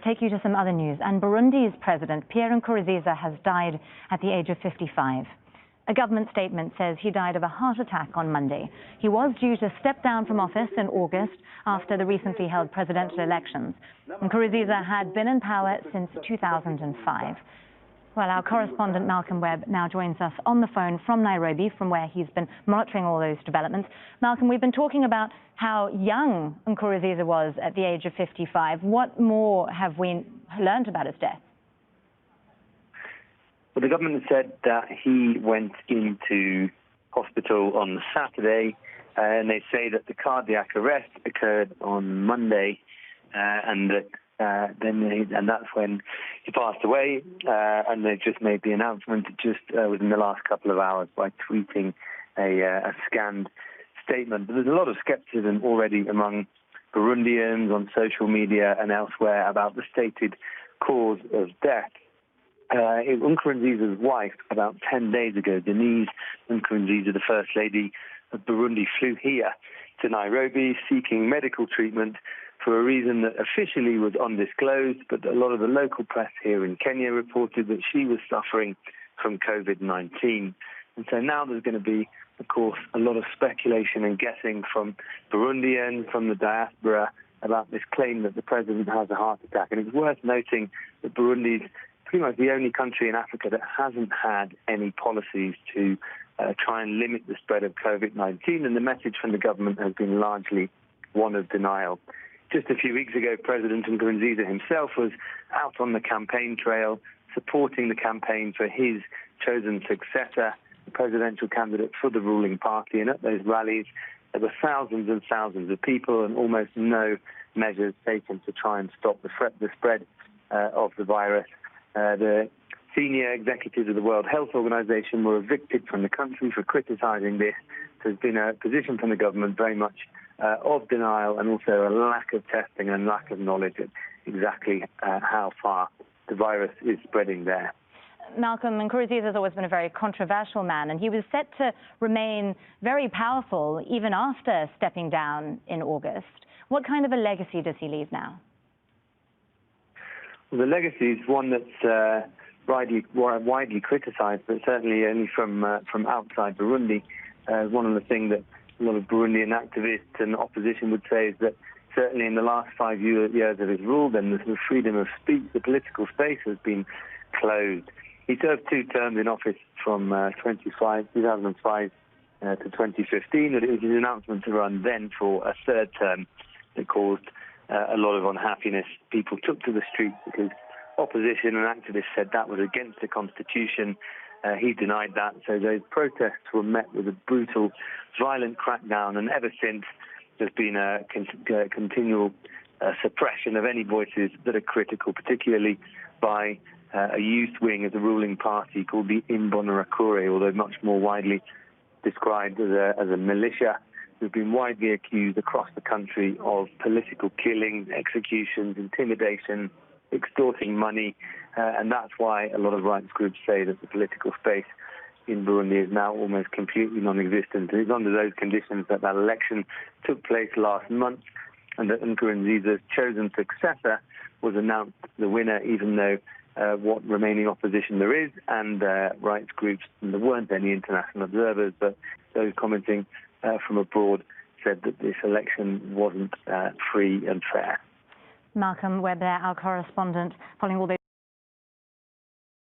take you to some other news. And Burundi's president, Pierre Nkurunziza, has died at the age of 55. A government statement says he died of a heart attack on Monday. He was due to step down from office in August after the recently held presidential elections. Nkurunziza had been in power since 2005. Well, our correspondent Malcolm Webb now joins us on the phone from Nairobi, from where he's been monitoring all those developments. Malcolm, we've been talking about how young Nkurunziza was at the age of 55. What more have we learned about his death? Well, the government said that he went into hospital on Saturday, and they say that the cardiac arrest occurred on Monday, and that's when he passed away. And they just made the announcement just within the last couple of hours by tweeting a scanned statement. But there's a lot of skepticism already among Burundians on social media and elsewhere about the stated cause of death. Nkurunziza's wife, about 10 days ago, Denise Nkurunziza, the First Lady of Burundi, flew here to Nairobi seeking medical treatment for a reason that officially was undisclosed, but a lot of the local press here in Kenya reported that she was suffering from COVID-19. And so now there's going to be, of course, a lot of speculation and guessing from Burundians, from the diaspora, about this claim that the president has a heart attack. And it's worth noting that Burundi is pretty much the only country in Africa that hasn't had any policies to try and limit the spread of COVID-19, and the message from the government has been largely one of denial. Just a few weeks ago, President Nkurunziza himself was out on the campaign trail, supporting the campaign for his chosen successor, the presidential candidate for the ruling party. And at those rallies, there were thousands and thousands of people and almost no measures taken to try and stop the spread of the virus. The senior executives of the World Health Organization were evicted from the country for criticizing this. There's been a position from the government very much of denial, and also a lack of testing and lack of knowledge of exactly how far the virus is spreading there. Malcolm, Nkurunziza has always been a very controversial man, and he was set to remain very powerful even after stepping down in August. What kind of a legacy does he leave now? Well, the legacy is one that's widely criticized, but certainly only from outside Burundi. One of the things that a lot of Burundian activists and opposition would say is that certainly in the last 5 years of his rule, then the freedom of speech, the political space has been closed. He served 2 terms in office from 2005 to 2015, and it was his announcement to run then for a 3rd term that caused a lot of unhappiness. People took to the streets because opposition and activists said that was against the Constitution. He denied that, so those protests were met with a brutal, violent crackdown, and ever since there's been a continual suppression of any voices that are critical, particularly by a youth wing of the ruling party called the Imbonerakure, although much more widely described as a militia. Who've been widely accused across the country of political killings, executions, intimidation, extorting money, and that's why a lot of rights groups say that the political space in Burundi is now almost completely non-existent. And it's under those conditions that election took place last month, and that Nkurunziza's chosen successor was announced the winner, even though what remaining opposition there is, and rights groups, and there weren't any international observers, but those commenting from abroad said that this election wasn't free and fair. Malcolm Webb there, our correspondent, following all those